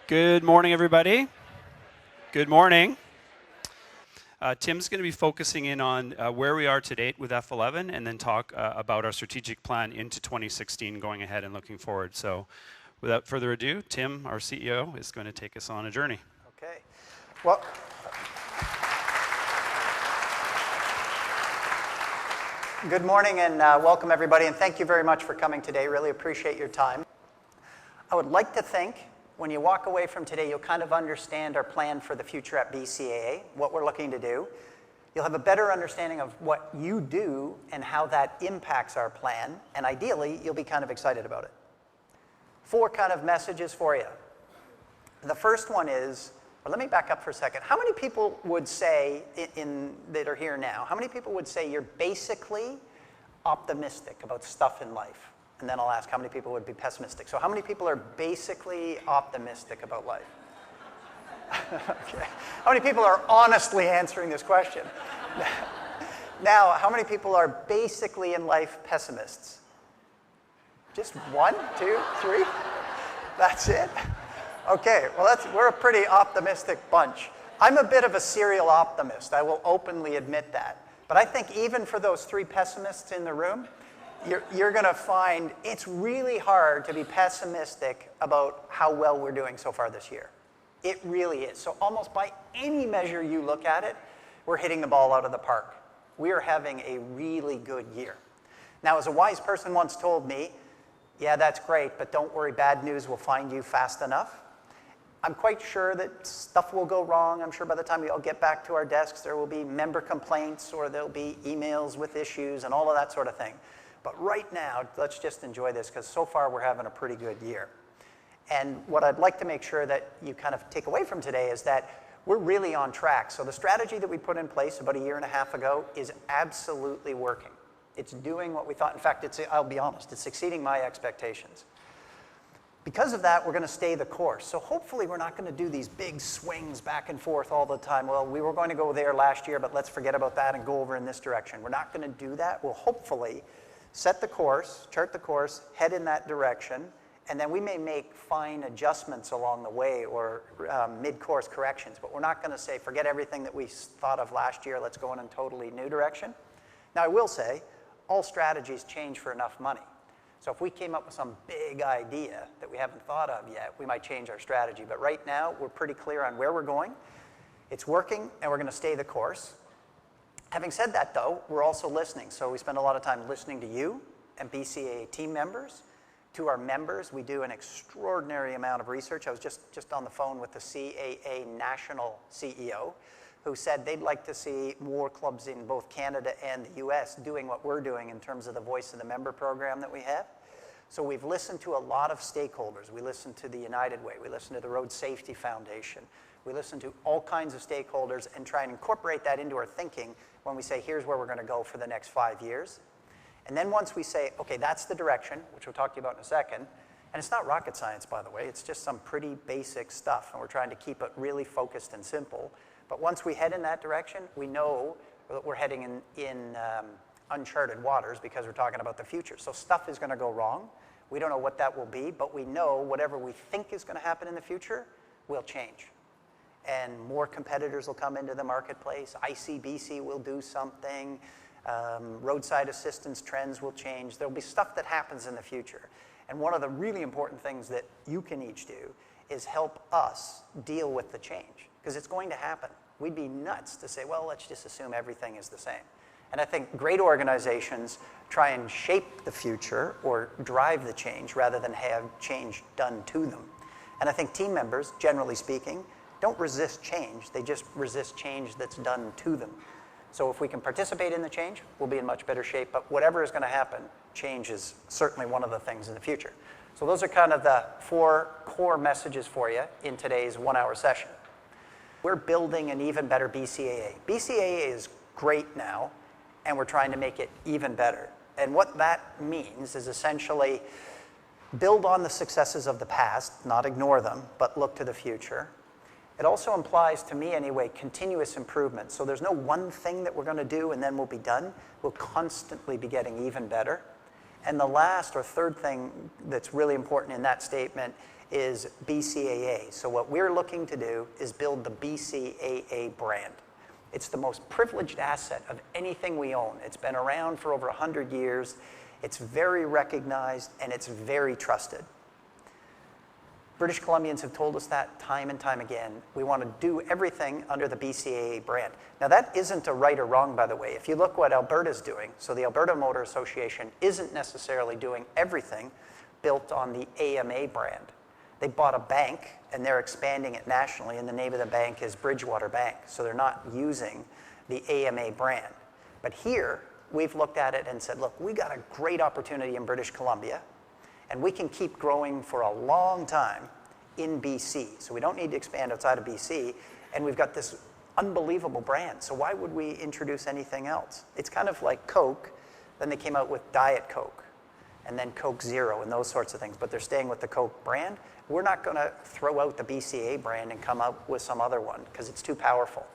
Good morning, everybody. Good morning. Tim's going to be focusing in on where we are to date with F11 and then talk about our strategic plan into 2016 going ahead and looking forward. So without further ado, Tim, our CEO, is going to take us on a journey. Okay. Well, good morning and welcome everybody, and thank you very much for coming today. Really appreciate your time. I would like to think when you walk away from today, you'll kind of understand our plan for the future at BCAA, what we're looking to do. You'll have a better understanding of what you do and how that impacts our plan, and ideally, you'll be kind of excited about it. 4 kind of messages for you. The first one is, well, let me back up for a second. How many people would say, that are here now, how many people would say you're basically optimistic about stuff in life? And then I'll ask how many people would be pessimistic. So how many people are basically optimistic about life? Okay. How many people are honestly answering this question? Now, how many people are basically in life pessimists? Just 1, 2, 3? That's it? Okay, well, we're a pretty optimistic bunch. I'm a bit of a serial optimist. I will openly admit that. But I think even for those 3 pessimists in the room, you're going to find it's really hard to be pessimistic about how well we're doing so far this year. It really is. So almost by any measure you look at it, we're hitting the ball out of the park. We are having a really good year. Now, as a wise person once told me, yeah, that's great, but don't worry, bad news will find you fast enough. I'm quite sure that stuff will go wrong. I'm sure by the time we all get back to our desks, there will be member complaints or there'll be emails with issues and all of that sort of thing. But right now, let's just enjoy this because so far we're having a pretty good year. And what I'd like to make sure that you kind of take away from today is that we're really on track. So the strategy that we put in place about 1.5 years ago is absolutely working. It's doing what we thought. In fact, I'll be honest, it's exceeding my expectations. Because of that, we're going to stay the course. So hopefully we're not going to do these big swings back and forth all the time. Well, we were going to go there last year, but let's forget about that and go over in this direction. We're not going to do that. We'll hopefully set the course, chart the course, head in that direction, and then we may make fine adjustments along the way or mid-course corrections, but we're not going to say, forget everything that we thought of last year, let's go in a totally new direction. Now, I will say, all strategies change for enough money. So if we came up with some big idea that we haven't thought of yet, we might change our strategy. But right now, we're pretty clear on where we're going. It's working, and we're going to stay the course. Having said that, though, we're also listening. So we spend a lot of time listening to you and BCAA team members. To our members, we do an extraordinary amount of research. I was just on the phone with the CAA national CEO who said they'd like to see more clubs in both Canada and the US doing what we're doing in terms of the Voice of the Member program that we have. So we've listened to a lot of stakeholders. We listened to the United Way. We listened to the Road Safety Foundation. We listen to all kinds of stakeholders and try and incorporate that into our thinking when we say, here's where we're going to go for the next 5 years. And then once we say, okay, that's the direction, which we'll talk to you about in a second, and it's not rocket science, by the way, it's just some pretty basic stuff, and we're trying to keep it really focused and simple. But once we head in that direction, we know that we're heading in uncharted waters because we're talking about the future. So stuff is going to go wrong. We don't know what that will be, but we know whatever we think is going to happen in the future will change. And more competitors will come into the marketplace. ICBC will do something. Roadside assistance trends will change. There'll be stuff that happens in the future. And one of the really important things that you can each do is help us deal with the change, because it's going to happen. We'd be nuts to say, well, let's just assume everything is the same. And I think great organizations try and shape the future or drive the change rather than have change done to them. And I think team members, generally speaking, don't resist change. They just resist change that's done to them. So if we can participate in the change, we'll be in much better shape. But whatever is going to happen, change is certainly one of the things in the future. So those are kind of the 4 core messages for you in today's 1-hour session. We're building an even better BCAA. BCAA is great now, and we're trying to make it even better. And what that means is essentially build on the successes of the past, not ignore them, but look to the future. It also implies, to me anyway, continuous improvement. So there's no one thing that we're going to do and then we'll be done. We'll constantly be getting even better. And the last or third thing that's really important in that statement is BCAA. So what we're looking to do is build the BCAA brand. It's the most privileged asset of anything we own. It's been around for over 100 years. It's very recognized, and it's very trusted. British Columbians have told us that time and time again. We want to do everything under the BCAA brand. Now, that isn't a right or wrong, by the way. If you look what Alberta's doing, so the Alberta Motor Association isn't necessarily doing everything built on the AMA brand. They bought a bank, and they're expanding it nationally, and the name of the bank is Bridgewater Bank, so they're not using the AMA brand. But here, we've looked at it and said, look, we got a great opportunity in British Columbia, and we can keep growing for a long time in BC. So we don't need to expand outside of BC, and we've got this unbelievable brand. So why would we introduce anything else? It's kind of like Coke, then they came out with Diet Coke, and then Coke Zero and those sorts of things, but they're staying with the Coke brand. We're not going to throw out the BCAA brand and come up with some other one because it's too powerful.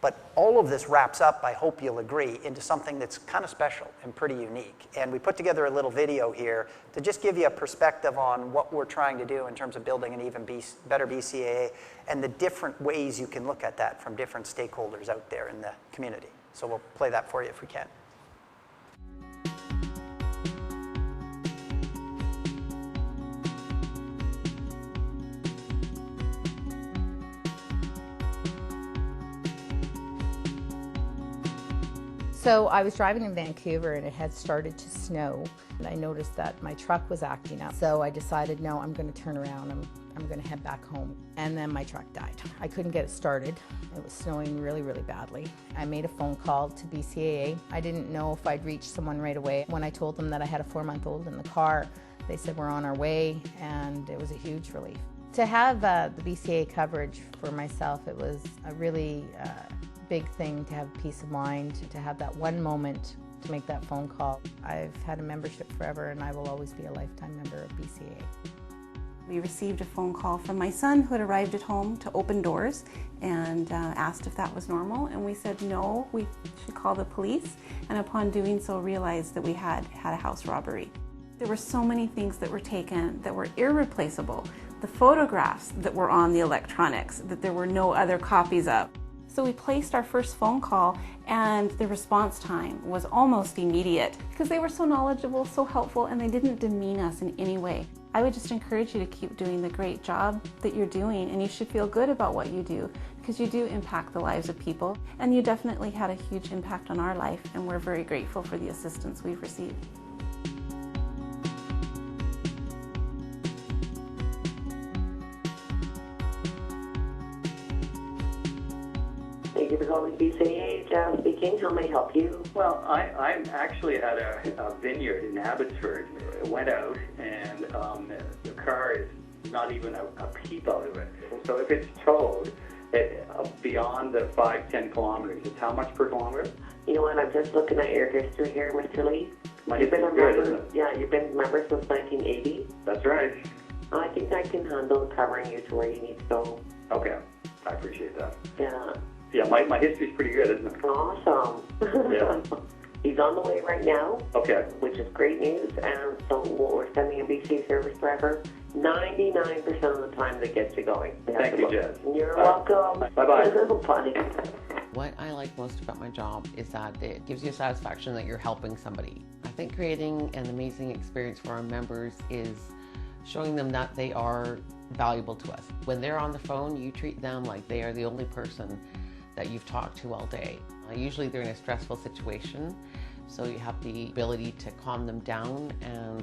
But all of this wraps up, I hope you'll agree, into something that's kind of special and pretty unique. And we put together a little video here to just give you a perspective on what we're trying to do in terms of building an even better BCAA and the different ways you can look at that from different stakeholders out there in the community. So we'll play that for you if we can. So I was driving in Vancouver and it had started to snow, and I noticed that my truck was acting up. So I decided, no, I'm going to turn around. I'm going to head back home. And then my truck died. I couldn't get it started. It was snowing really, really badly. I made a phone call to BCAA. I didn't know if I'd reach someone right away. When I told them that I had a 4-month-old in the car, they said we're on our way, and it was a huge relief. To have the BCAA coverage for myself, it was a really big thing to have peace of mind, to have that one moment to make that phone call. I've had a membership forever, and I will always be a lifetime member of BCAA. We received a phone call from my son who had arrived at home to open doors and asked if that was normal, and we said no, we should call the police, and upon doing so realized that we had a house robbery. There were so many things that were taken that were irreplaceable. The photographs that were on the electronics that there were no other copies of. So we placed our first phone call, and the response time was almost immediate because they were so knowledgeable, so helpful, and they didn't demean us in any way. I would just encourage you to keep doing the great job that you're doing, and you should feel good about what you do because you do impact the lives of people, and you definitely had a huge impact on our life, and we're very grateful for the assistance we've received. Thank you for calling BCAA. Jan speaking. How may I help you? Well, I'm actually at a vineyard in Abbotsford. I went out, and the car is not even a peep out of it. So if it's towed beyond the 5-10 kilometers, it's how much per kilometer? You know what? I'm just looking at your history here, Mr. Lee. My You've been a history's good, member. isn't it? Yeah, you've been a member since 1980. That's right. I think I can handle covering you to where you need to go. Okay, I appreciate that. Yeah. Yeah, my history's pretty good, isn't it? Awesome. Yeah. He's on the way right now, Okay. which is great news. And so we're sending a BC service driver 99% of the time that gets you going. Thank you, Jess. You're All right. welcome. Bye-bye. Bye. What I like most about my job is that it gives you satisfaction that you're helping somebody. I think creating an amazing experience for our members is showing them that they are valuable to us. When they're on the phone, you treat them like they are the only person that you've talked to all day. Usually they're in a stressful situation, so you have the ability to calm them down and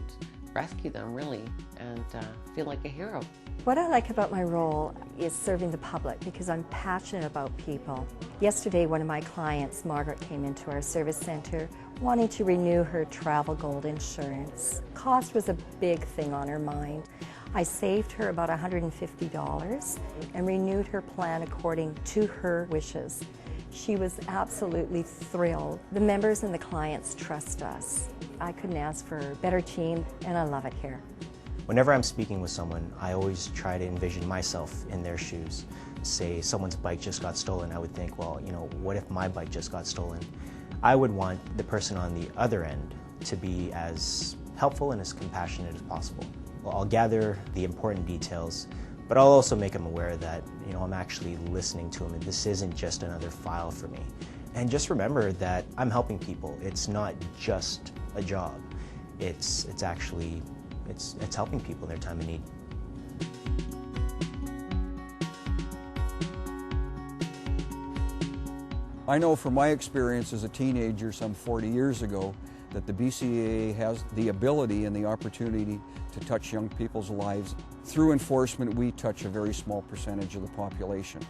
rescue them, really, and feel like a hero. What I like about my role is serving the public because I'm passionate about people. Yesterday, one of my clients, Margaret, came into our service center wanting to renew her Travel Gold insurance. Cost was a big thing on her mind. I saved her about $150 and renewed her plan according to her wishes. She was absolutely thrilled. The members and the clients trust us. I couldn't ask for a better team, and I love it here. Whenever I'm speaking with someone, I always try to envision myself in their shoes. Say someone's bike just got stolen, I would think, well, you know, what if my bike just got stolen? I would want the person on the other end to be as helpful and as compassionate as possible. I'll gather the important details, but I'll also make them aware that, you know, I'm actually listening to them and this isn't just another file for me. And just remember that I'm helping people. It's not just a job. It's actually helping people in their time of need. I know from my experience as a teenager some 40 years ago that the BCAA has the ability and the opportunity to touch young people's lives. Through enforcement, we touch a very small percentage of the population.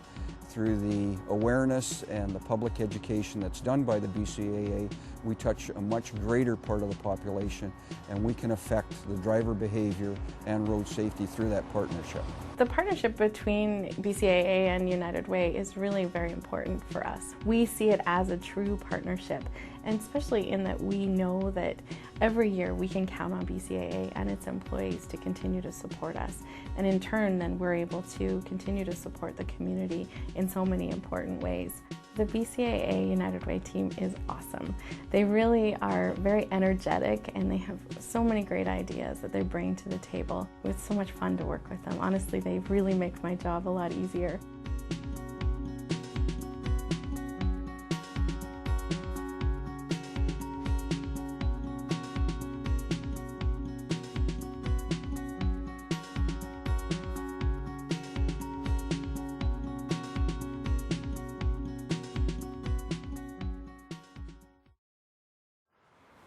Through the awareness and the public education that's done by the BCAA, we touch a much greater part of the population, and we can affect the driver behavior and road safety through that partnership. The partnership between BCAA and United Way is really very important for us. We see it as a true partnership, and especially in that we know that every year we can count on BCAA and its employees to continue to support us. And in turn, then we're able to continue to support the community in so many important ways. The BCAA United Way team is awesome. They really are very energetic and they have so many great ideas that they bring to the table. It's so much fun to work with them. Honestly, they really make my job a lot easier.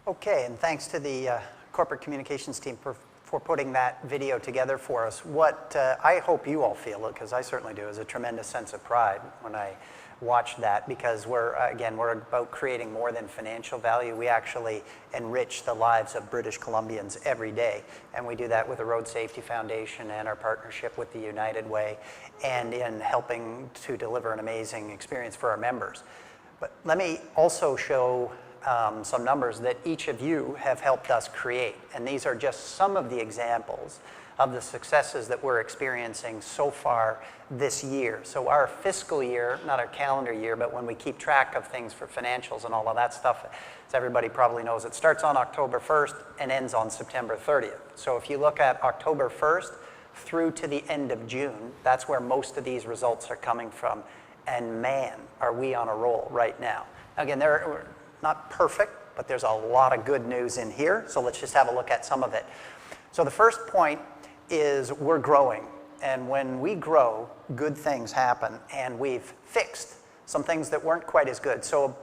Okay, and thanks to the corporate communications team for putting that video together for us. What I hope you all feel, because I certainly do, is a tremendous sense of pride when I watch that, because we're about creating more than financial value. We actually enrich the lives of British Columbians every day, and we do that with the Road Safety Foundation and our partnership with the United Way, and in helping to deliver an amazing experience for our members. But let me also show some numbers that each of you have helped us create. And these are just some of the examples of the successes that we're experiencing so far this year. So our fiscal year, not our calendar year, but when we keep track of things for financials and all of that stuff, as everybody probably knows, it starts on October 1st and ends on September 30th. So if you look at October 1st through to the end of June, that's where most of these results are coming from. And man, are we on a roll right now. Again, we're not perfect, but there's a lot of good news in here. So let's just have a look at some of it. So the first point is we're growing. And when we grow, good things happen. And we've fixed some things that weren't quite as good. So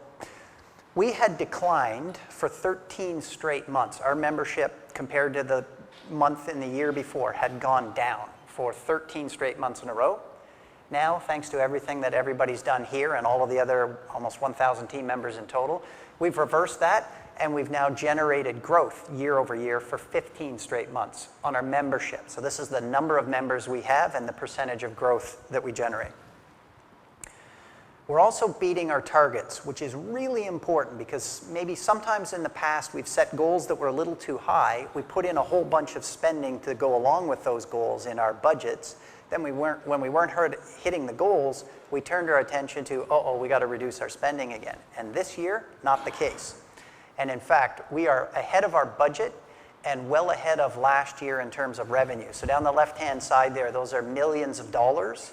we had declined for 13 straight months. Our membership, compared to the month in the year before, had gone down for 13 straight months in a row. Now, thanks to everything that everybody's done here and all of the other almost 1,000 team members in total, we've reversed that, and we've now generated growth year over year for 15 straight months on our membership. So this is the number of members we have and the percentage of growth that we generate. We're also beating our targets, which is really important because maybe sometimes in the past we've set goals that were a little too high. We put in a whole bunch of spending to go along with those goals in our budgets. Then when we weren't hitting the goals, we turned our attention to, we got to reduce our spending again. And this year, not the case. And in fact, we are ahead of our budget and well ahead of last year in terms of revenue. So down the left-hand side there, those are millions of dollars.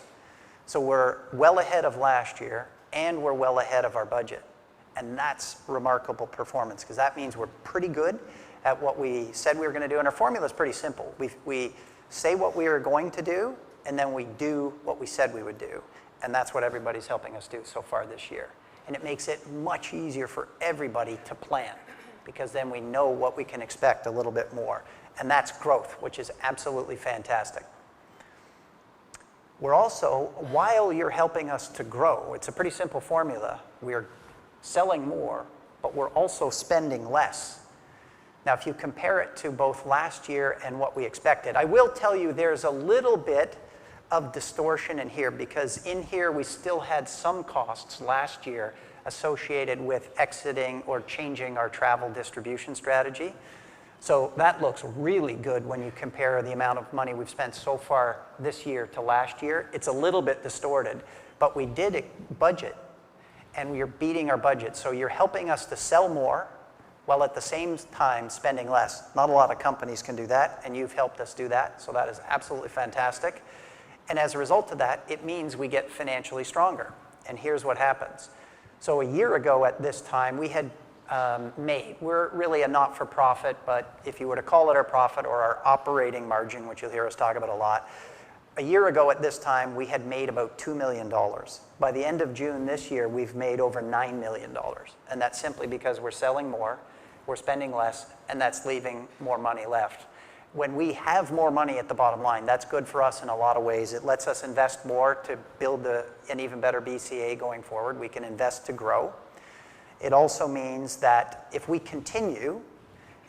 So we're well ahead of last year, and we're well ahead of our budget. And that's remarkable performance, because that means we're pretty good at what we said we were going to do. And our formula is pretty simple. We say what we are going to do, and then we do what we said we would do. And that's what everybody's helping us do so far this year. And it makes it much easier for everybody to plan, because then we know what we can expect a little bit more. And that's growth, which is absolutely fantastic. We're also, while you're helping us to grow, it's a pretty simple formula. We're selling more, but we're also spending less. Now, if you compare it to both last year and what we expected, I will tell you there's a little bit of distortion in here, because in here we still had some costs last year associated with exiting or changing our travel distribution strategy. So that looks really good when you compare the amount of money we've spent so far this year to last year. It's a little bit distorted, but we did budget, and we are beating our budget. So you're helping us to sell more, while at the same time spending less. Not a lot of companies can do that, and you've helped us do that, so that is absolutely fantastic. And as a result of that, it means we get financially stronger. And here's what happens. So a year ago at this time, we had we're really a not-for-profit, but if you were to call it our profit or our operating margin, which you'll hear us talk about a lot, a year ago at this time, we had made about $2 million. By the end of June this year, we've made over $9 million. And that's simply because we're selling more, we're spending less, and that's leaving more money left. When we have more money at the bottom line, that's good for us in a lot of ways. It lets us invest more to build an even better BCA going forward. We can invest to grow. It also means that if we continue,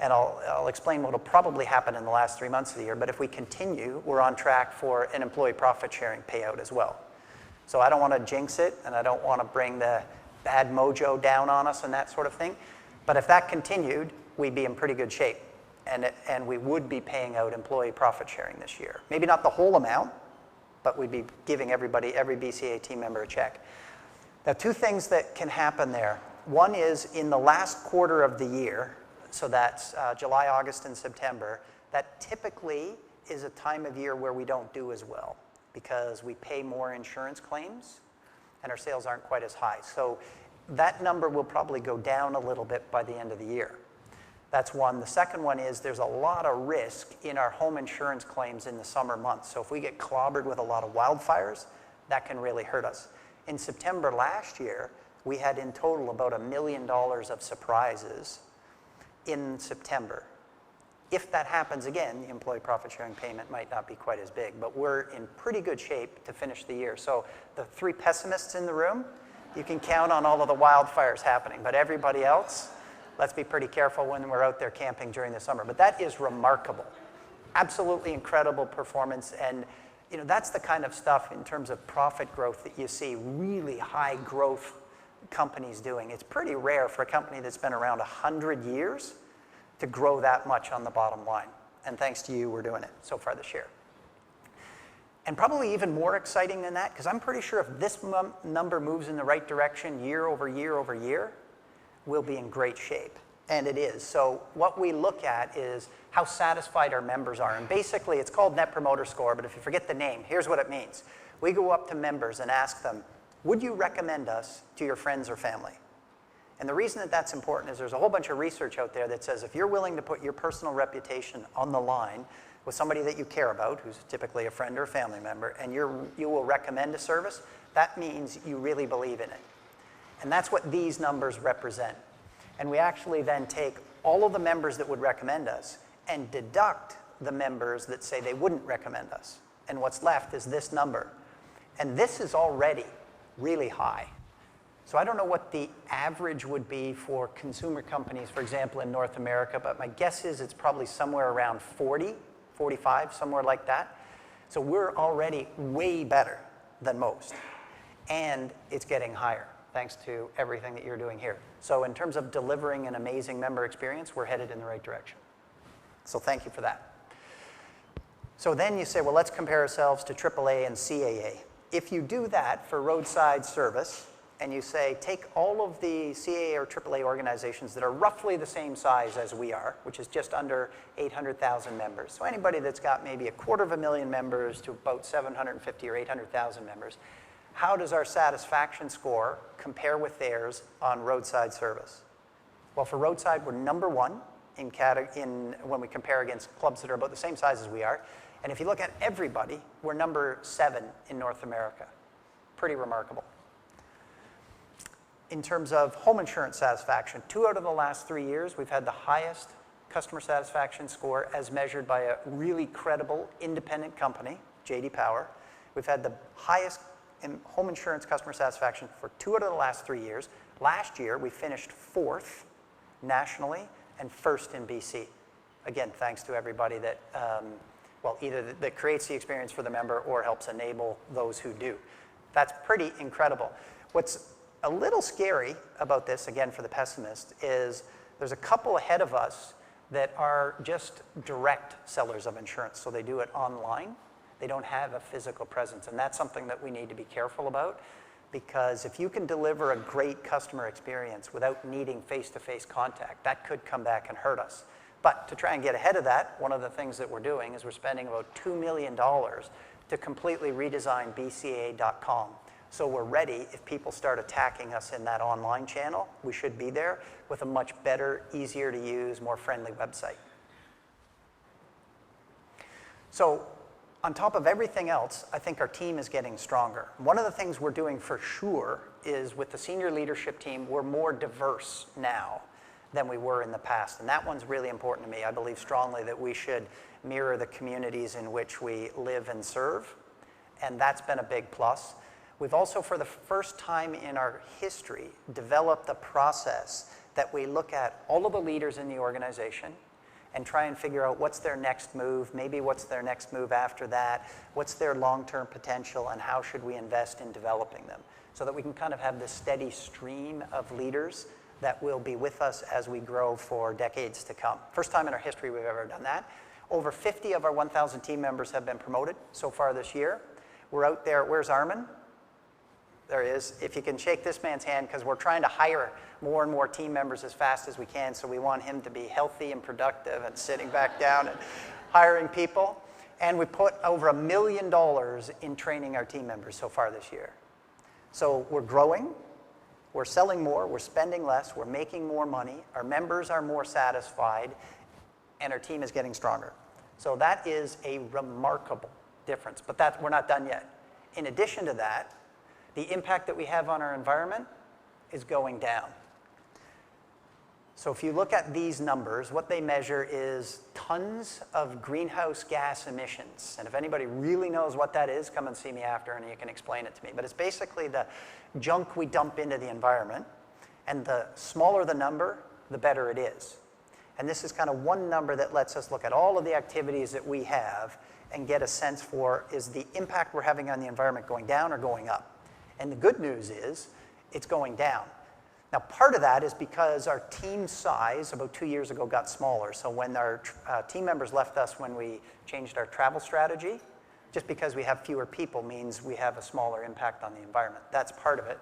and I'll explain what will probably happen in the last 3 months of the year, but if we continue, we're on track for an employee profit sharing payout as well. So I don't want to jinx it, and I don't want to bring the bad mojo down on us and that sort of thing. But if that continued, we'd be in pretty good shape, and we would be paying out employee profit sharing this year. Maybe not the whole amount, but we'd be giving every BCA team member a check. Now, 2 things that can happen there. One is in the last quarter of the year, so that's July, August, and September, that typically is a time of year where we don't do as well because we pay more insurance claims and our sales aren't quite as high. So that number will probably go down a little bit by the end of the year. That's one. The second one is there's a lot of risk in our home insurance claims in the summer months. So if we get clobbered with a lot of wildfires, that can really hurt us. In September last year, we had in total about $1 million of surprises in September. If that happens again, the employee profit sharing payment might not be quite as big, but we're in pretty good shape to finish the year. So the 3 pessimists in the room, you can count on all of the wildfires happening, but everybody else, let's be pretty careful when we're out there camping during the summer. But that is remarkable. Absolutely incredible performance, and that's the kind of stuff in terms of profit growth that you see really high growth companies doing. It's pretty rare for a company that's been around 100 years to grow that much on the bottom line. And thanks to you, we're doing it so far this year. And probably even more exciting than that, because I'm pretty sure if this number moves in the right direction year over year over year, we'll be in great shape. And it is. So what we look at is how satisfied our members are. And basically, it's called Net Promoter Score, but if you forget the name, here's what it means. We go up to members and ask them, would you recommend us to your friends or family? And the reason that that's important is there's a whole bunch of research out there that says if you're willing to put your personal reputation on the line with somebody that you care about, who's typically a friend or a family member, and you will recommend a service, that means you really believe in it. And that's what these numbers represent. And we actually then take all of the members that would recommend us and deduct the members that say they wouldn't recommend us. And what's left is this number. And this is already really high. So I don't know what the average would be for consumer companies, for example, in North America, but my guess is it's probably somewhere around 40, 45, somewhere like that. So we're already way better than most. And it's getting higher, thanks to everything that you're doing here. So in terms of delivering an amazing member experience, we're headed in the right direction. So thank you for that. So then you say, well, let's compare ourselves to AAA and CAA. If you do that for roadside service, and you say, take all of the CAA or AAA organizations that are roughly the same size as we are, which is just under 800,000 members. So anybody that's got maybe 250,000 members to about 750 or 800,000 members, how does our satisfaction score compare with theirs on roadside service? Well, for roadside, we're number 1 when we compare against clubs that are about the same size as we are. And if you look at everybody, we're number 7 in North America. Pretty remarkable. In terms of home insurance satisfaction, 2 out of the last 3 years, we've had the highest customer satisfaction score as measured by a really credible independent company, J.D. Power. We've had the highest in home insurance customer satisfaction for 2 out of the last 3 years. Last year, we finished 4th nationally and 1st in BC. Again, thanks to everybody that, either that creates the experience for the member or helps enable those who do. That's pretty incredible. What's a little scary about this, again, for the pessimist, is there's a couple ahead of us that are just direct sellers of insurance. So they do it online. They don't have a physical presence. And that's something that we need to be careful about. Because if you can deliver a great customer experience without needing face-to-face contact, that could come back and hurt us. But to try and get ahead of that, one of the things that we're doing is we're spending about $2 million to completely redesign bcaa.com. So we're ready if people start attacking us in that online channel. We should be there with a much better, easier to use, more friendly website. So on top of everything else, I think our team is getting stronger. One of the things we're doing for sure is with the senior leadership team, we're more diverse now than we were in the past. And that one's really important to me. I believe strongly that we should mirror the communities in which we live and serve. And that's been a big plus. We've also, for the first time in our history, developed a process that we look at all of the leaders in the organization and try and figure out what's their next move, maybe what's their next move after that, what's their long-term potential, and how should we invest in developing them, so that we can kind of have this steady stream of leaders that will be with us as we grow for decades to come. First time in our history we've ever done that. Over 50 of our 1,000 team members have been promoted so far this year. We're out there. Where's Armin? There he is. If you can shake this man's hand, because we're trying to hire more and more team members as fast as we can, so we want him to be healthy and productive and sitting back down and hiring people. And we put over $1 million in training our team members so far this year. So we're growing, we're selling more, we're spending less, we're making more money, our members are more satisfied, and our team is getting stronger. So that is a remarkable difference, but we're not done yet. In addition to that, the impact that we have on our environment is going down. So if you look at these numbers, what they measure is tons of greenhouse gas emissions. And if anybody really knows what that is, come and see me after and you can explain it to me. But it's basically the junk we dump into the environment. And the smaller the number, the better it is. And this is kind of one number that lets us look at all of the activities that we have and get a sense for, is the impact we're having on the environment going down or going up? And the good news is it's going down. Now, part of that is because our team size about 2 years ago got smaller. So when our team members left us when we changed our travel strategy, just because we have fewer people means we have a smaller impact on the environment. That's part of it.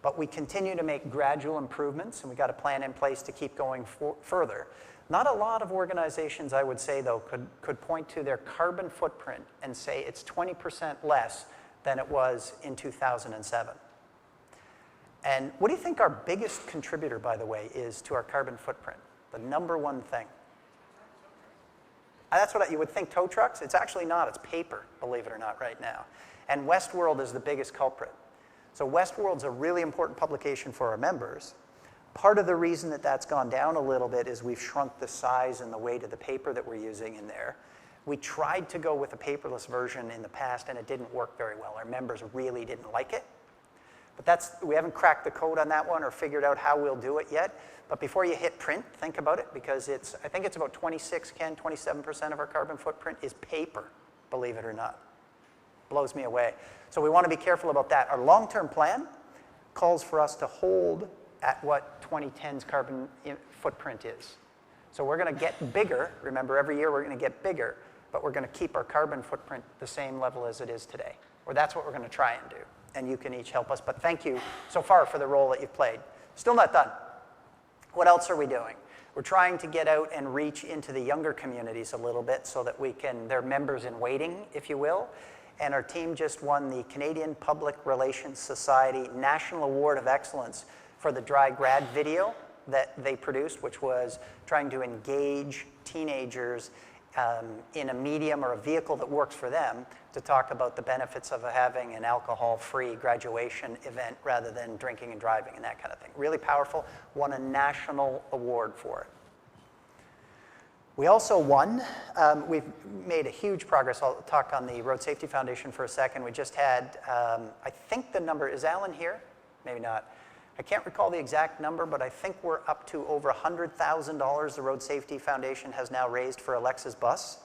But we continue to make gradual improvements, and we got a plan in place to keep going further. Not a lot of organizations, I would say, though, could point to their carbon footprint and say it's 20% less than it was in 2007. And what do you think our biggest contributor, by the way, is to our carbon footprint? The number one thing. That's what you would think, tow trucks. It's actually not. It's paper, believe it or not, right now. And Westworld is the biggest culprit. So Westworld's a really important publication for our members. Part of the reason that that's gone down a little bit is we've shrunk the size and the weight of the paper that we're using in there. We tried to go with a paperless version in the past, and it didn't work very well. Our members really didn't like it. But we haven't cracked the code on that one or figured out how we'll do it yet. But before you hit print, think about it, because I think it's about 27% of our carbon footprint is paper, believe it or not. Blows me away. So we want to be careful about that. Our long-term plan calls for us to hold at what 2010's carbon footprint is. So we're going to get bigger. Remember, every year we're going to get bigger, but we're going to keep our carbon footprint the same level as it is today. Or that's what we're going to try and do. And you can each help us. But thank you so far for the role that you've played. Still not done. What else are we doing? We're trying to get out and reach into the younger communities a little bit so that they're members in waiting, if you will. And our team just won the Canadian Public Relations Society National Award of Excellence for the Dry Grad video that they produced, which was trying to engage teenagers in a medium or a vehicle that works for them to talk about the benefits of having an alcohol-free graduation event rather than drinking and driving and that kind of thing. Really powerful. Won a national award for it. We also won. We've made a huge progress. I'll talk on the Road Safety Foundation for a second. We just had, I think the number, is Alan here? Maybe not. I can't recall the exact number, but I think we're up to over $100,000 the Road Safety Foundation has now raised for Alexa's bus,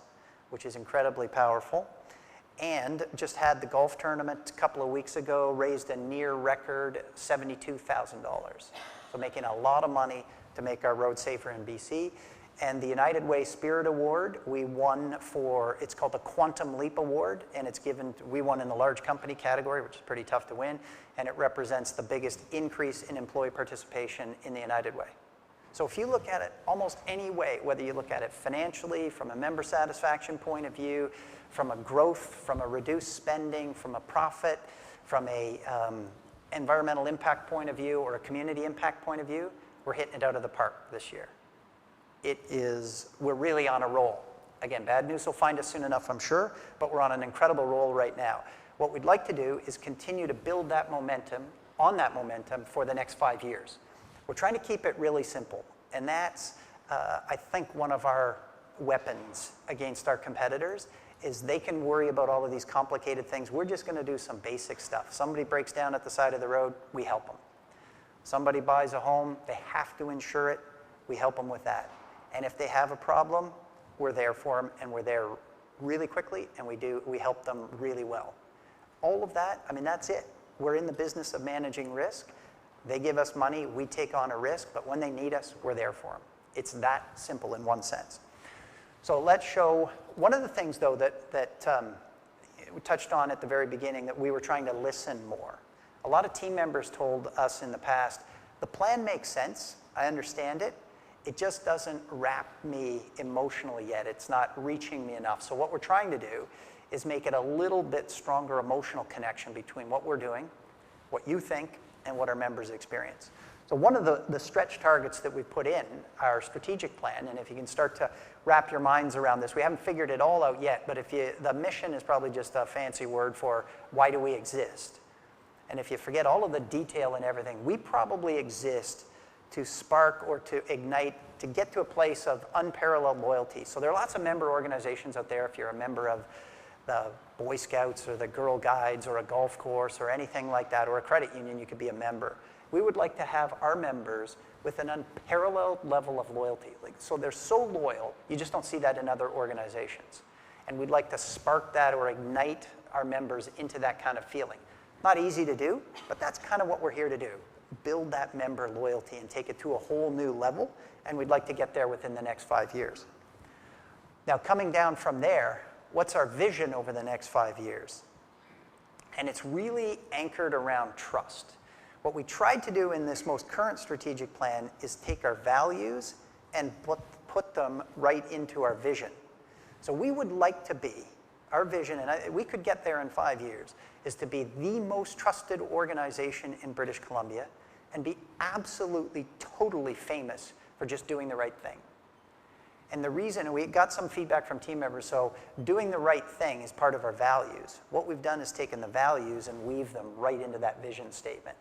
which is incredibly powerful. And just had the golf tournament a couple of weeks ago, raised a near record $72,000. So making a lot of money to make our roads safer in BC. And the United Way Spirit Award, we won for, it's called the Quantum Leap Award, and it's given, we won in the large company category, which is pretty tough to win, and it represents the biggest increase in employee participation in the United Way. So if you look at it almost any way, whether you look at it financially, from a member satisfaction point of view, from a growth, from a reduced spending, from a profit, from a environmental impact point of view or a community impact point of view, we're hitting it out of the park this year. We're really on a roll. Again, bad news will find us soon enough, I'm sure, but we're on an incredible roll right now. What we'd like to do is continue to build that momentum, for the next 5 years. We're trying to keep it really simple, and that's, I think, one of our weapons against our competitors is they can worry about all of these complicated things. We're just going to do some basic stuff. Somebody breaks down at the side of the road, we help them. Somebody buys a home, they have to insure it, we help them with that. And if they have a problem, we're there for them, and we're there really quickly, and we help them really well. All of that, I mean, that's it. We're in the business of managing risk. They give us money, we take on a risk, but when they need us, we're there for them. It's that simple in one sense. So let's show, one of the things though that we touched on at the very beginning, that we were trying to listen more. A lot of team members told us in the past, the plan makes sense, I understand it, it just doesn't wrap me emotionally yet, it's not reaching me enough. So what we're trying to do is make it a little bit stronger emotional connection between what we're doing, what you think, and what our members experience. So one of the stretch targets that we put in our strategic plan, and if you can start to wrap your minds around this, we haven't figured it all out yet, but the mission is probably just a fancy word for why do we exist? And if you forget all of the detail and everything, we probably exist to spark or to ignite, to get to a place of unparalleled loyalty. So there are lots of member organizations out there. If you're a member of the Boy Scouts or the Girl Guides or a golf course or anything like that, or a credit union, you could be a member. We would like to have our members with an unparalleled level of loyalty. So they're so loyal, you just don't see that in other organizations. And we'd like to spark that or ignite our members into that kind of feeling. Not easy to do, but that's kind of what we're here to do. Build that member loyalty and take it to a whole new level, and we'd like to get there within the next 5 years. Now, coming down from there, what's our vision over the next 5 years? And it's really anchored around trust. What we tried to do in this most current strategic plan is take our values and put them right into our vision. So we would like to be, our vision, and we could get there in 5 years, is to be the most trusted organization in British Columbia and be absolutely, totally famous for just doing the right thing. And the reason, and we got some feedback from team members, so doing the right thing is part of our values. What we've done is taken the values and weave them right into that vision statement.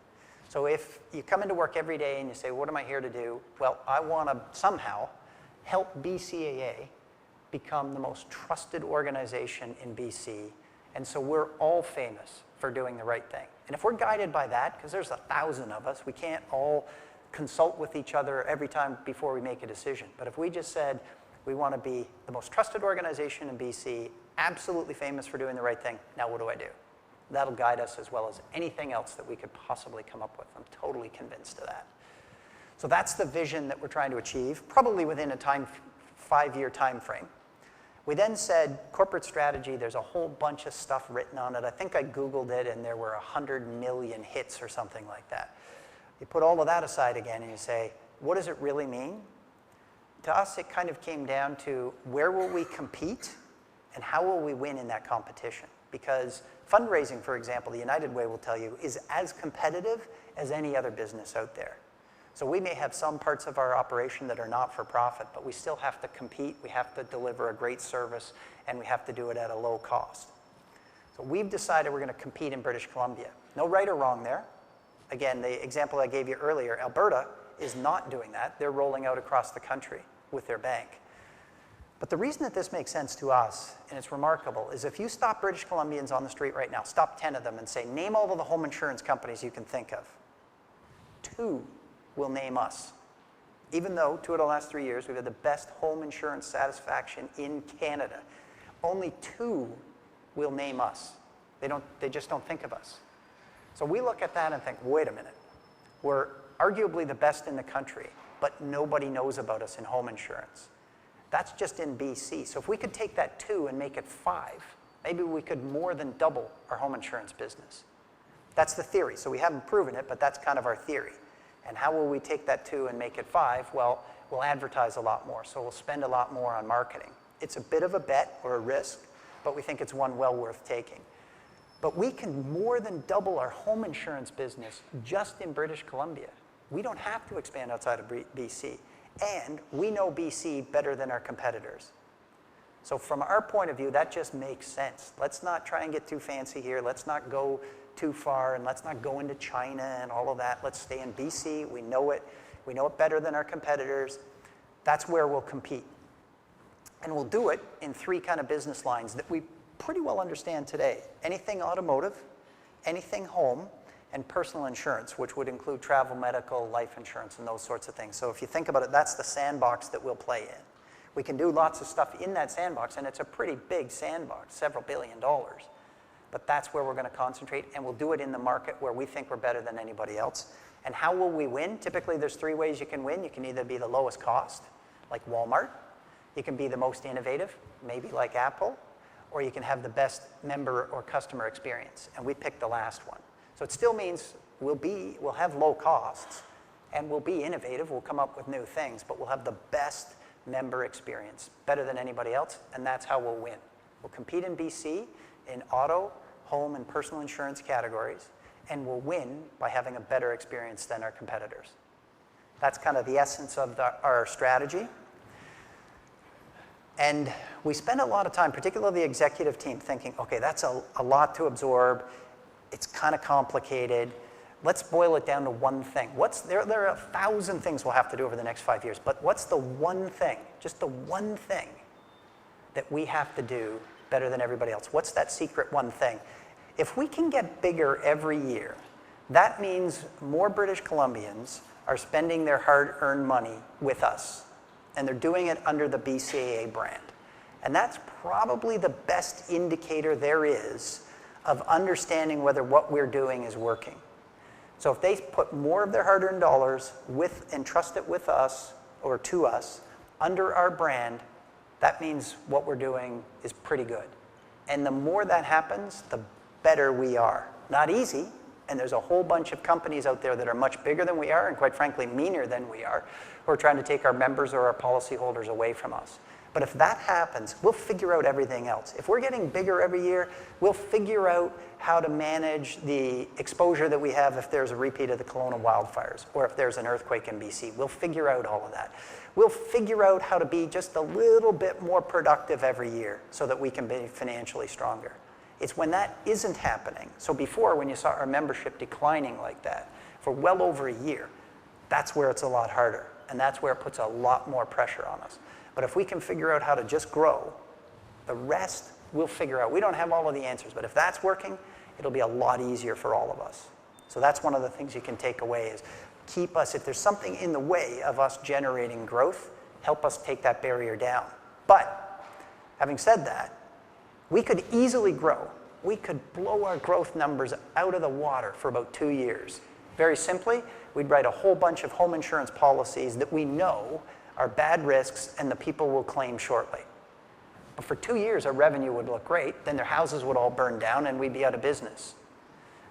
So if you come into work every day and you say, what am I here to do? Well, I want to somehow help BCAA become the most trusted organization in BC. And so we're all famous for doing the right thing. And if we're guided by that, because there's 1,000 of us, we can't all consult with each other every time before we make a decision. But if we just said, we want to be the most trusted organization in BC, absolutely famous for doing the right thing, now what do I do? That'll guide us as well as anything else that we could possibly come up with. I'm totally convinced of that. So that's the vision that we're trying to achieve, probably within a 5-year time frame. We then said corporate strategy, there's a whole bunch of stuff written on it. I think I Googled it and there were 100 million hits or something like that. You put all of that aside again and you say, what does it really mean? To us, it kind of came down to where will we compete and how will we win in that competition? Because fundraising, for example, the United Way will tell you, is as competitive as any other business out there. So we may have some parts of our operation that are not for profit, but we still have to compete, we have to deliver a great service, and we have to do it at a low cost. So we've decided we're going to compete in British Columbia. No right or wrong there. Again, the example I gave you earlier, Alberta is not doing that. They're rolling out across the country with their bank. But the reason that this makes sense to us, and it's remarkable, is if you stop British Columbians on the street right now, stop 10 of them and say, name all of the home insurance companies you can think of. 2 will name us. Even though 2 of the last 3 years we've had the best home insurance satisfaction in Canada, only 2 will name us. They just don't think of us. So we look at that and think, wait a minute, we're arguably the best in the country, but nobody knows about us in home insurance. That's just in BC. So if we could take that 2 and make it 5, maybe we could more than double our home insurance business. That's the theory. So we haven't proven it, but that's kind of our theory. And how will we take that 2 and make it 5? Well, we'll advertise a lot more. So we'll spend a lot more on marketing. It's a bit of a bet or a risk, but we think it's one well worth taking. But we can more than double our home insurance business just in British Columbia. We don't have to expand outside of BC. And we know BC better than our competitors. So from our point of view, that just makes sense. Let's not try and get too fancy here. Let's not go too far, and let's not go into China and all of that. Let's stay in BC. We know it. We know it better than our competitors. That's where we'll compete. And we'll do it in 3 kind of business lines that we pretty well understand today. Anything automotive, anything home, and personal insurance, which would include travel, medical, life insurance, and those sorts of things. So if you think about it, that's the sandbox that we'll play in. We can do lots of stuff in that sandbox, and it's a pretty big sandbox, several $1 billion. But that's where we're going to concentrate, and we'll do it in the market where we think we're better than anybody else. And how will we win? Typically, there's 3 ways you can win. You can either be the lowest cost, like Walmart. You can be the most innovative, maybe like Apple. Or you can have the best member or customer experience. And we picked the last one. So it still means we'll have low costs, and we'll be innovative. We'll come up with new things, but we'll have the best member experience, better than anybody else, and that's how we'll win. We'll compete in BC in auto, home, and personal insurance categories, and we'll win by having a better experience than our competitors. That's kind of the essence of our strategy. And we spend a lot of time, particularly the executive team, thinking, okay, that's a lot to absorb. It's kind of complicated. Let's boil it down to one thing. There are 1,000 things we'll have to do over the next 5 years, but what's the one thing, just the one thing that we have to do better than everybody else? What's that secret one thing? If we can get bigger every year, that means more British Columbians are spending their hard-earned money with us, and they're doing it under the BCAA brand. And that's probably the best indicator there is of understanding whether what we're doing is working. So if they put more of their hard-earned dollars and trust it with us, or to us, under our brand, that means what we're doing is pretty good. And the more that happens, the better we are. Not easy, and there's a whole bunch of companies out there that are much bigger than we are, and quite frankly, meaner than we are, who are trying to take our members or our policyholders away from us. But if that happens, we'll figure out everything else. If we're getting bigger every year, we'll figure out how to manage the exposure that we have if there's a repeat of the Kelowna wildfires or if there's an earthquake in BC. We'll figure out all of that. We'll figure out how to be just a little bit more productive every year so that we can be financially stronger. It's when that isn't happening. So before, when you saw our membership declining like that for well over a year, that's where it's a lot harder. And that's where it puts a lot more pressure on us. But if we can figure out how to just grow, the rest we'll figure out. We don't have all of the answers, but if that's working, it'll be a lot easier for all of us. So that's one of the things you can take away is keep us, if there's something in the way of us generating growth, help us take that barrier down. But having said that, we could easily grow. We could blow our growth numbers out of the water for about 2 years. Very simply, we'd write a whole bunch of home insurance policies that we know are bad risks and the people will claim shortly. But for 2 years, our revenue would look great. Then their houses would all burn down and we'd be out of business.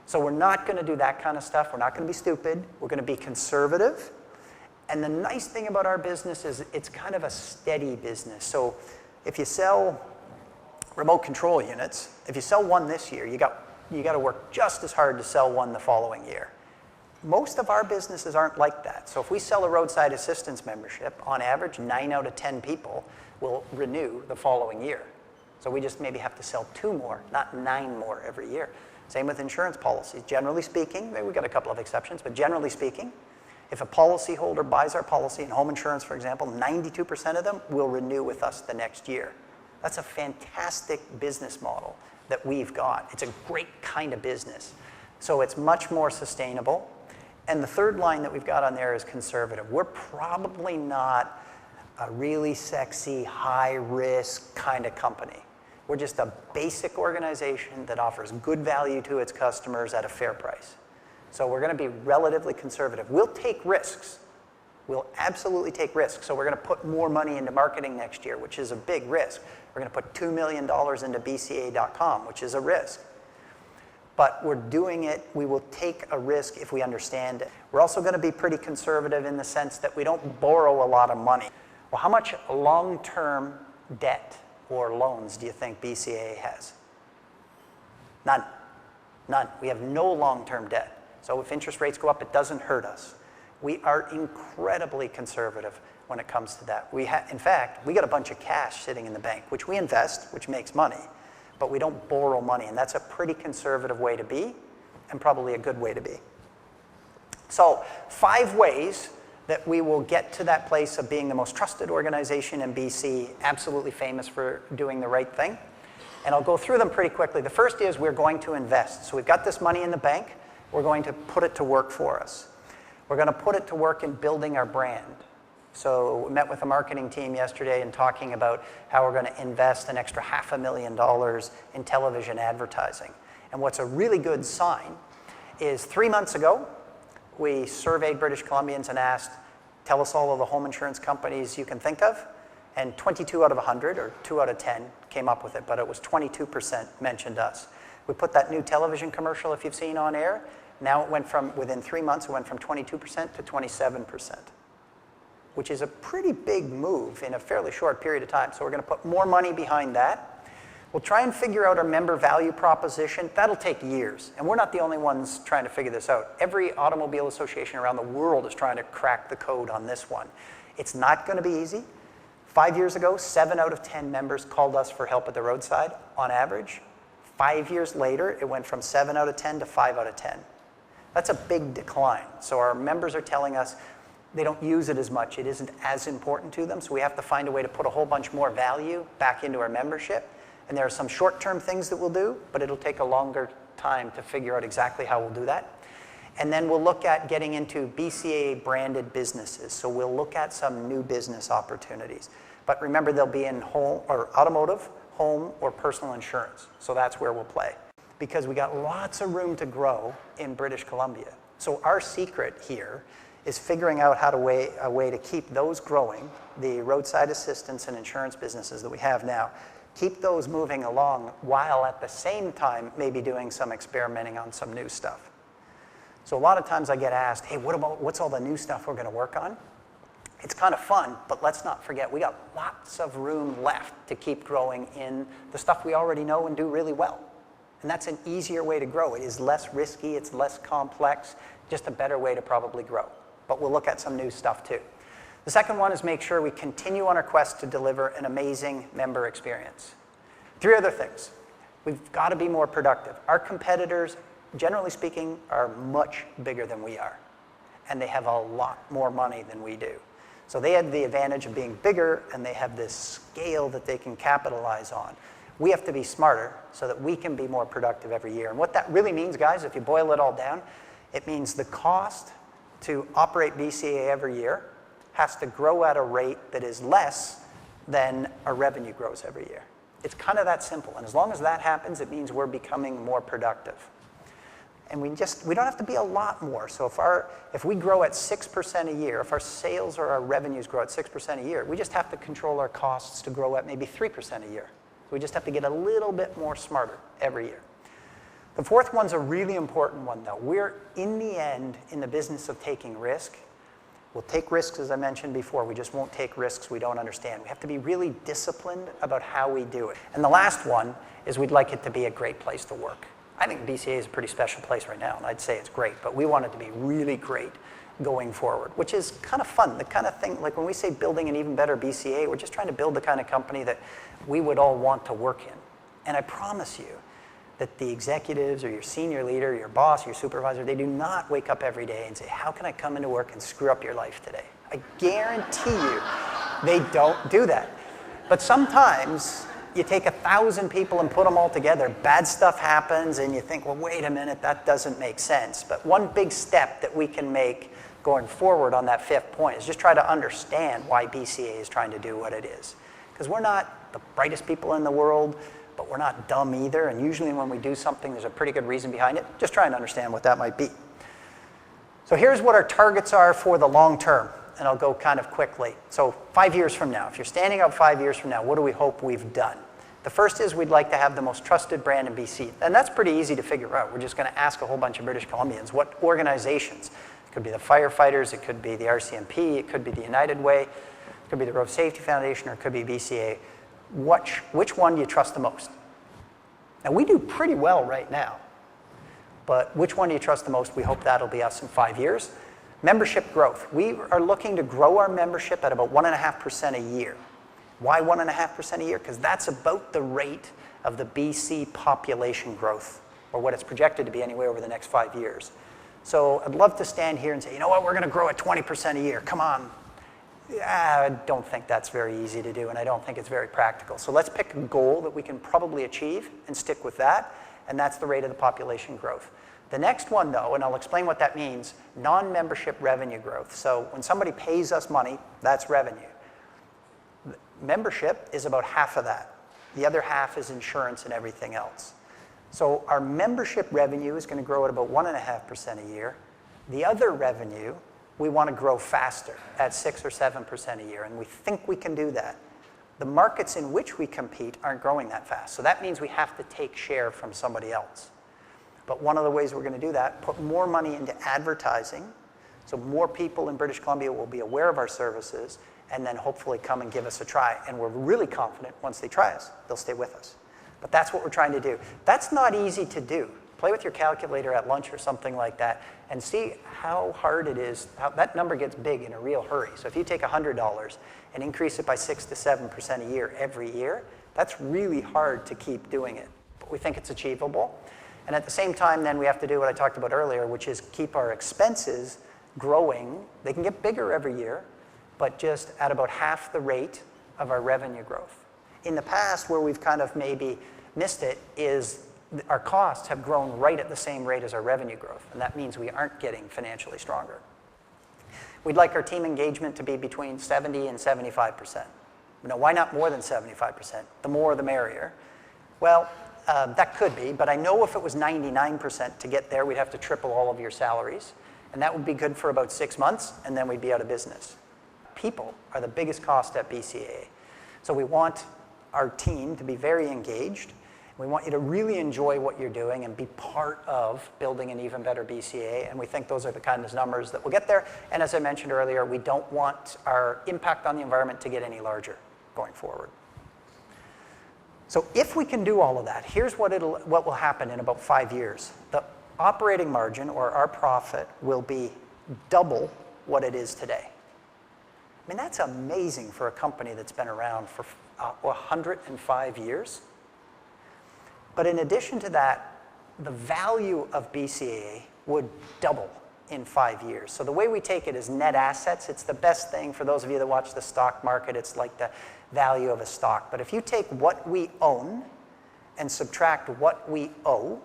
So we're not going to do that kind of stuff. We're not going to be stupid. We're going to be conservative. And the nice thing about our business is it's kind of a steady business. So if you sell remote control units, if you sell one this year, you got to work just as hard to sell one the following year. Most of our businesses aren't like that. So if we sell a roadside assistance membership, on average, 9 out of 10 people will renew the following year. So we just maybe have to sell 2 more, not 9 more every year. Same with insurance policies. Generally speaking, maybe we've got a couple of exceptions, but generally speaking, if a policyholder buys our policy in home insurance, for example, 92% of them will renew with us the next year. That's a fantastic business model that we've got. It's a great kind of business. So it's much more sustainable. And the third line that we've got on there is conservative. We're probably not a really sexy, high-risk kind of company. We're just a basic organization that offers good value to its customers at a fair price. So we're going to be relatively conservative. We'll take risks, We'll absolutely take risks. So we're going to put more money into marketing next year, which is a big risk. We're going to put $2 million into BCA.com, which is a risk. But we're doing it, we will take a risk if we understand it. We're also going to be pretty conservative in the sense that we don't borrow a lot of money. Well, how much long-term debt or loans do you think BCA has? None. None. We have no long-term debt. So if interest rates go up, it doesn't hurt us. We are incredibly conservative when it comes to that. In fact, we got a bunch of cash sitting in the bank, which we invest, which makes money, but we don't borrow money, and that's a pretty conservative way to be, and probably a good way to be. So 5 ways that we will get to that place of being the most trusted organization in BC, absolutely famous for doing the right thing. And I'll go through them pretty quickly. The first is we're going to invest. So we've got this money in the bank. We're going to put it to work for us. We're going to put it to work in building our brand. So we met with the marketing team yesterday and talking about how we're going to invest an extra $500,000 in television advertising. And what's a really good sign is 3 months ago, we surveyed British Columbians and asked, tell us all of the home insurance companies you can think of. And 22 out of 100, or 2 out of 10, came up with it, but it was 22% mentioned us. We put that new television commercial, if you've seen on air, now it went from, within 3 months, it went from 22% to 27%, which is a pretty big move in a fairly short period of time. So we're going to put more money behind that. We'll try and figure out our member value proposition. That'll take years, and we're not the only ones trying to figure this out. Every automobile association around the world is trying to crack the code on this one. It's not going to be easy. 5 years ago, 7 out of 10 members called us for help at the roadside, on average. 5 years later, it went from 7 out of 10 to 5 out of 10. That's a big decline. So our members are telling us they don't use it as much. It isn't as important to them, so we have to find a way to put a whole bunch more value back into our membership. And there are some short-term things that we'll do, but it'll take a longer time to figure out exactly how we'll do that. And then we'll look at getting into BCA-branded businesses. So we'll look at some new business opportunities. But remember, they'll be in home or automotive, home, or personal insurance. So that's where we'll play. Because we got lots of room to grow in British Columbia. So our secret here is figuring out how to a way to keep those growing, the roadside assistance and insurance businesses that we have now, keep those moving along while at the same time maybe doing some experimenting on some new stuff. So a lot of times I get asked, hey, what's all the new stuff we're going to work on? It's kind of fun, but let's not forget we got lots of room left to keep growing in the stuff we already know and do really well. And that's an easier way to grow. It is less risky, it's less complex, just a better way to probably grow. But we'll look at some new stuff too. The second one is make sure we continue on our quest to deliver an amazing member experience. 3 other things. We've got to be more productive. Our competitors, generally speaking, are much bigger than we are. And they have a lot more money than we do. So they have the advantage of being bigger, and they have this scale that they can capitalize on. We have to be smarter so that we can be more productive every year. And what that really means, guys, if you boil it all down, it means the cost to operate BCA every year has to grow at a rate that is less than our revenue grows every year. It's kind of that simple. And as long as that happens, it means we're becoming more productive. And we don't have to be a lot more. So if we grow at 6% a year, if our sales or our revenues grow at 6% a year, we just have to control our costs to grow at maybe 3% a year. We just have to get a little bit more smarter every year. The fourth one's a really important one, though. We're, in the end, in the business of taking risk. We'll take risks, as I mentioned before. We just won't take risks we don't understand. We have to be really disciplined about how we do it. And the last one is we'd like it to be a great place to work. I think BCA is a pretty special place right now, and I'd say it's great, but we want it to be really great going forward, which is kind of fun. The kind of thing, like when we say building an even better BCA, we're just trying to build the kind of company that we would all want to work in. And I promise you that the executives or your senior leader, your boss, your supervisor, they do not wake up every day and say, how can I come into work and screw up your life today? I guarantee you they don't do that. But sometimes you take 1,000 people and put them all together, bad stuff happens, and you think, well, wait a minute, that doesn't make sense. But one big step that we can make going forward on that 5th point is just try to understand why BCA is trying to do what it is. Because we're not the brightest people in the world, but we're not dumb either, and usually when we do something, there's a pretty good reason behind it. Just try and understand what that might be. So here's what our targets are for the long term. and I'll go kind of quickly. So 5 years from now, if you're standing up 5 years from now, what do we hope we've done? The first is we'd like to have the most trusted brand in BC. And that's pretty easy to figure out. We're just going to ask a whole bunch of British Columbians what organizations. It could be the firefighters, it could be the RCMP, it could be the United Way, it could be the Road Safety Foundation, or it could be BCA. Which one do you trust the most? Now, we do pretty well right now. But which one do you trust the most? We hope that'll be us in 5 years. Membership growth. We are looking to grow our membership at about 1.5% a year. Why 1.5% a year? Because that's about the rate of the BC population growth, or what it's projected to be anyway over the next 5 years. So I'd love to stand here and say, you know what, we're going to grow at 20% a year. Come on. I don't think that's very easy to do, and I don't think it's very practical. So let's pick a goal that we can probably achieve and stick with that, and that's the rate of the population growth. The next one, though, and I'll explain what that means, non-membership revenue growth. So when somebody pays us money, that's revenue. Membership is about half of that. The other half is insurance and everything else. So our membership revenue is going to grow at about 1.5% a year. The other revenue, we want to grow faster at 6 or 7% a year, and we think we can do that. The markets in which we compete aren't growing that fast, so that means we have to take share from somebody else. But one of the ways we're going to do that, put more money into advertising, so more people in British Columbia will be aware of our services, and then hopefully come and give us a try. And we're really confident once they try us, they'll stay with us. But that's what we're trying to do. That's not easy to do. Play with your calculator at lunch or something like that and see how hard it is. How that number gets big in a real hurry. So if you take $100 and increase it by 6 to 7% a year every year, that's really hard to keep doing it. But we think it's achievable. And at the same time, then we have to do what I talked about earlier, which is keep our expenses growing. They can get bigger every year, but just at about half the rate of our revenue growth. In the past, where we've kind of maybe missed it, is our costs have grown right at the same rate as our revenue growth, and that means we aren't getting financially stronger. We'd like our team engagement to be between 70 and 75%. Now, why not more than 75%? The more, the merrier. Well, that could be, but I know if it was 99% to get there, we'd have to triple all of your salaries, and that would be good for about 6 months, and then we'd be out of business. People are the biggest cost at BCAA. So we want our team to be very engaged. We want you to really enjoy what you're doing and be part of building an even better BCAA, and we think those are the kind of numbers that will get there. And as I mentioned earlier, we don't want our impact on the environment to get any larger going forward. So if we can do all of that, here's what will happen in about 5 years. The operating margin, or our profit, will be double what it is today. I mean, that's amazing for a company that's been around for 105 years. But in addition to that, the value of BCAA would double in 5 years. So the way we take it is net assets. It's the best thing for those of you that watch the stock market. It's like the value of a stock. But if you take what we own and subtract what we owe,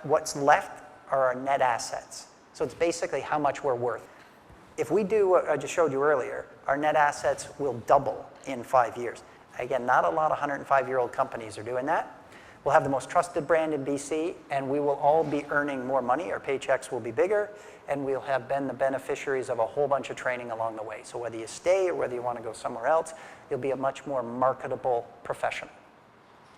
what's left are our net assets. So it's basically how much we're worth. If we do what I just showed you earlier, our net assets will double in 5 years. Again, not a lot of 105-year-old companies are doing that. We'll have the most trusted brand in BC, and we will all be earning more money. Our paychecks will be bigger, and we'll have been the beneficiaries of a whole bunch of training along the way. So whether you stay or whether you want to go somewhere else, you'll be a much more marketable professional.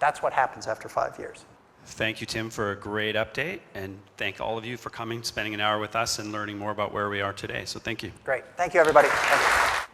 That's what happens after 5 years. Thank you, Tim, for a great update, and thank all of you for coming, spending an hour with us, and learning more about where we are today. So thank you. Great. Thank you, everybody. Thank you.